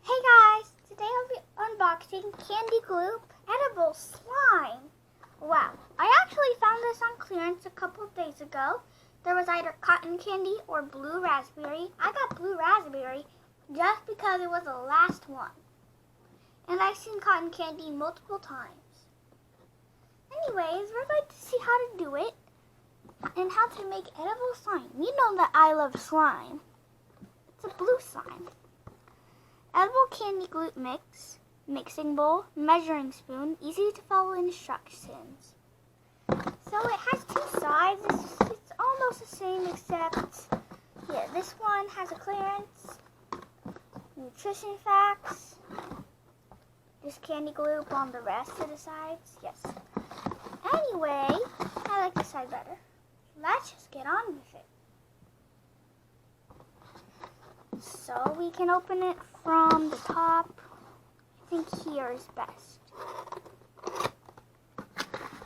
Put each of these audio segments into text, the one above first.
Hey guys, today I'll be unboxing Candy Gloop Edible Slime. Wow, I actually found this on clearance a couple days ago. There was either cotton candy or blue raspberry. I got blue raspberry just because it was the last one. And I've seen cotton candy multiple times. Anyways, we're going to see how to do it and how to make edible slime. You know that I love slime. It's a blue slime. Edible Candy Gloop mix, mixing bowl, measuring spoon, easy to follow instructions. So it has two sides. It's almost the same except, yeah, this one has a clearance, nutrition facts, there's Candy Gloop on the rest of the sides, yes. Anyway, I like this side better. Let's just get on with it. So we can open it from the top. I think here is best.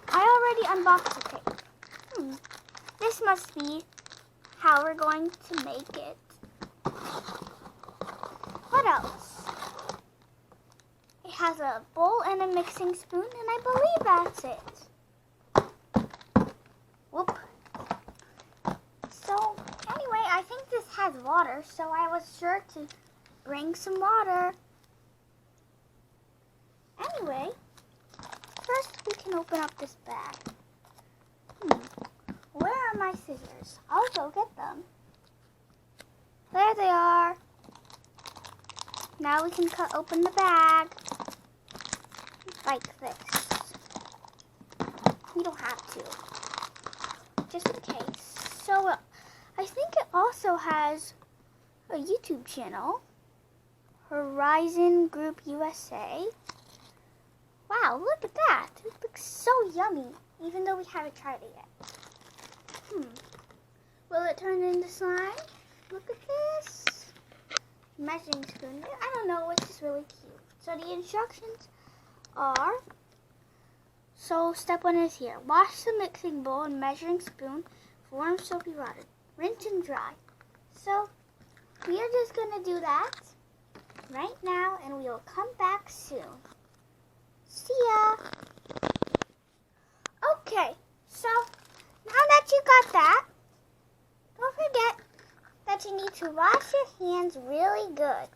I already unboxed the tape. This must be how we're going to make it. What else? It has a bowl and a mixing spoon, and I believe that's it. Whoop. So anyway, I think this has water, so I was sure to bring some water. Anyway, first we can open up this bag. Where are my scissors? I'll go get them. There they are. Now we can cut open the bag like this. You don't have to, just in case. So I think it also has a YouTube channel, Horizon Group USA. Wow, look at that. It looks so yummy, even though we haven't tried it yet. Will it turn into slime? Look at this. Measuring spoon. I don't know, it's just really cute. So the instructions are, so step 1 is here. Wash the mixing bowl and measuring spoon, form soapy water. Rinse and dry. So we are just going to do that right now, and we will come back soon. See ya. Okay, so now that you got that, don't forget that you need to wash your hands really good.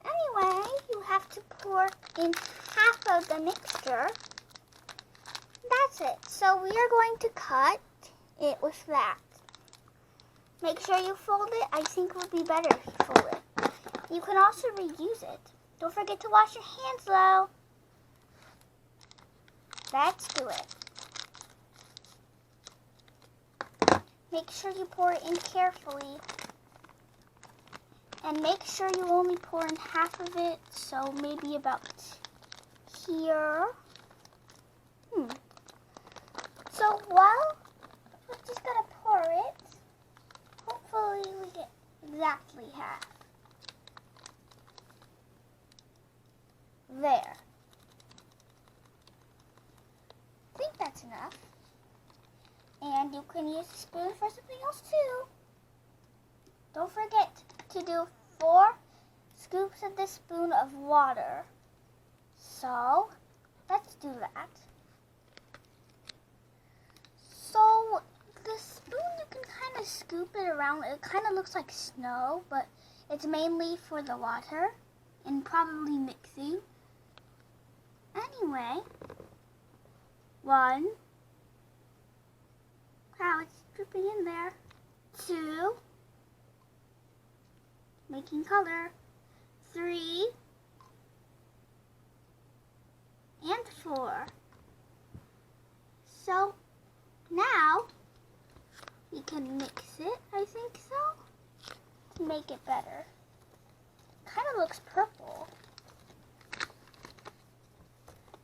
Anyway, you have to pour in half of the mixture. That's it. So we are going to cut it with that. Make sure you fold it. I think it would be better if you fold it. You can also reuse it. Don't forget to wash your hands though. Let's do it. Make sure you pour it in carefully. And make sure you only pour in half of it, so maybe about here. So, well, we're just going to pour it. Hopefully we get exactly half. There. I think that's enough. And you can use a spoon for something else too. Don't forget to do 4 scoops of this spoon of water. So, let's do that. So, the spoon, you can kind of scoop it around. It kind of looks like snow, but it's mainly for the water and probably mixing. Anyway, 1. Wow, it's dripping in there. 2. Making color. 3. And 4. So now we can mix it, I think so, to make it better. Kind of looks purple.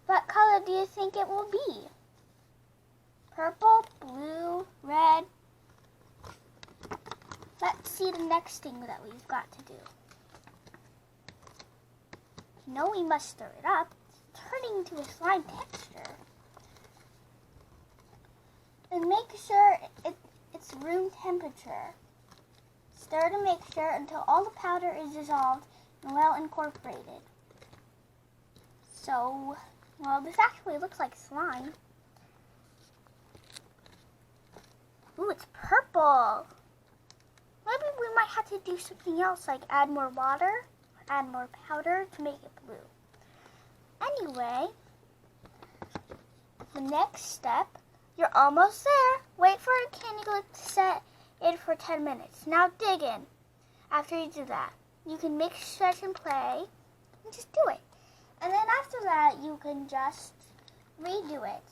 What color do you think it will be? Purple, blue, red? Let's see the next thing that we've got to do. You know we must stir it up. It's turning into a slime texture. And make sure it's room temperature. Stir the mixture until all the powder is dissolved and well incorporated. So, well, this actually looks like slime. Ooh, it's purple. Maybe we might have to do something else, like add more water, or add more powder to make it blue. Anyway, the next step, you're almost there. Wait for a candy glue to set in for 10 minutes. Now dig in. After you do that, you can mix, stretch, and play, and just do it. And then after that, you can just redo it.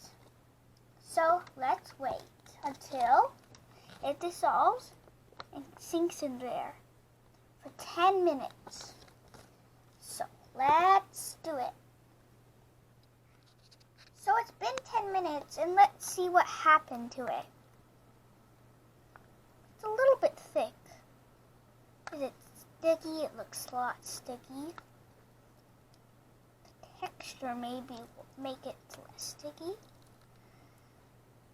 So let's wait until it dissolves and sinks in there for 10 minutes. So let's do it. So it's been 10 minutes and let's see what happened to it. It's a little bit thick. Is it sticky? It looks a lot sticky. The texture maybe will make it less sticky.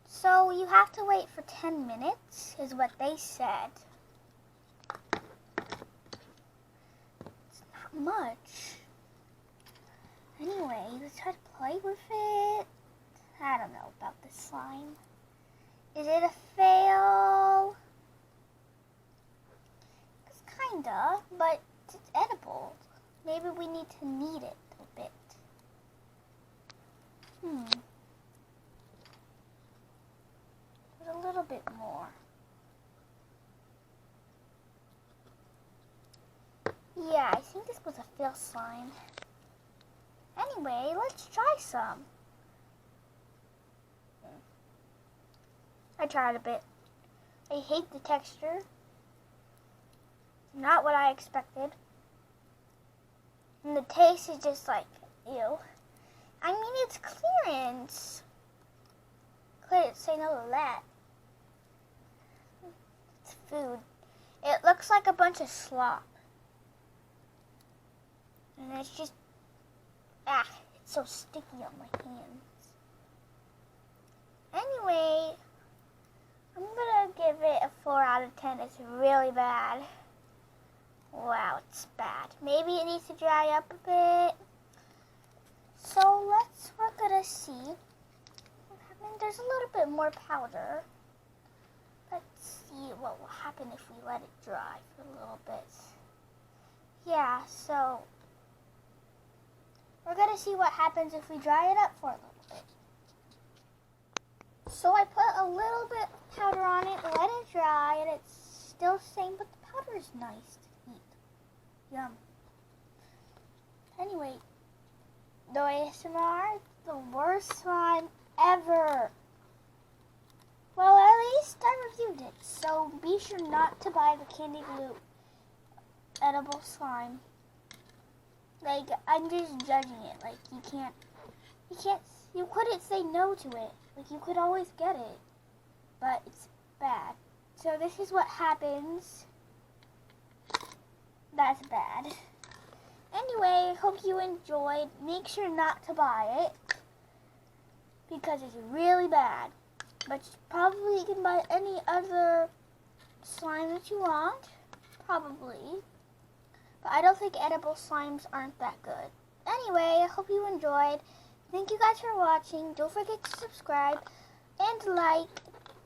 So you have to wait for 10 minutes is what they said. It's not much. Anyway, let's try to play with it. I don't know about this slime. Is it a fail? It's kinda, but it's edible. Maybe we need to knead it a bit. A little bit more. Yeah, I think this was a fail slime. Anyway, let's try some. I tried a bit. I hate the texture. Not what I expected. And the taste is just like, ew. I mean, it's clearance. Couldn't say no to that. It's food. It looks like a bunch of slop. And it's just, it's so sticky on my hands. Anyway, I'm gonna give it a 4 out of 10. It's really bad. Wow, it's bad. Maybe it needs to dry up a bit. So we're gonna see what happens. There's a little bit more powder. Let's see what will happen if we let it dry for a little bit. Yeah, so we're gonna see what happens if we dry it up for a little bit. So I put a little bit of powder on it, let it dry, and it's still staying, but the powder is nice to eat. Yum. Anyway, the ASMR, the worst slime ever. Well, at least I reviewed it, so be sure not to buy the Candy Glue edible slime. Like, I'm just judging it. Like, you couldn't say no to it. Like, you could always get it, but it's bad. So this is what happens. That's bad. Anyway, hope you enjoyed. Make sure not to buy it because it's really bad. But probably you can buy any other slime that you want. Probably. But I don't think edible slimes aren't that good. Anyway, I hope you enjoyed. Thank you guys for watching. Don't forget to subscribe and like.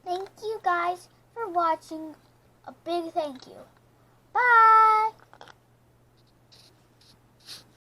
Thank you guys for watching. A big thank you. Bye!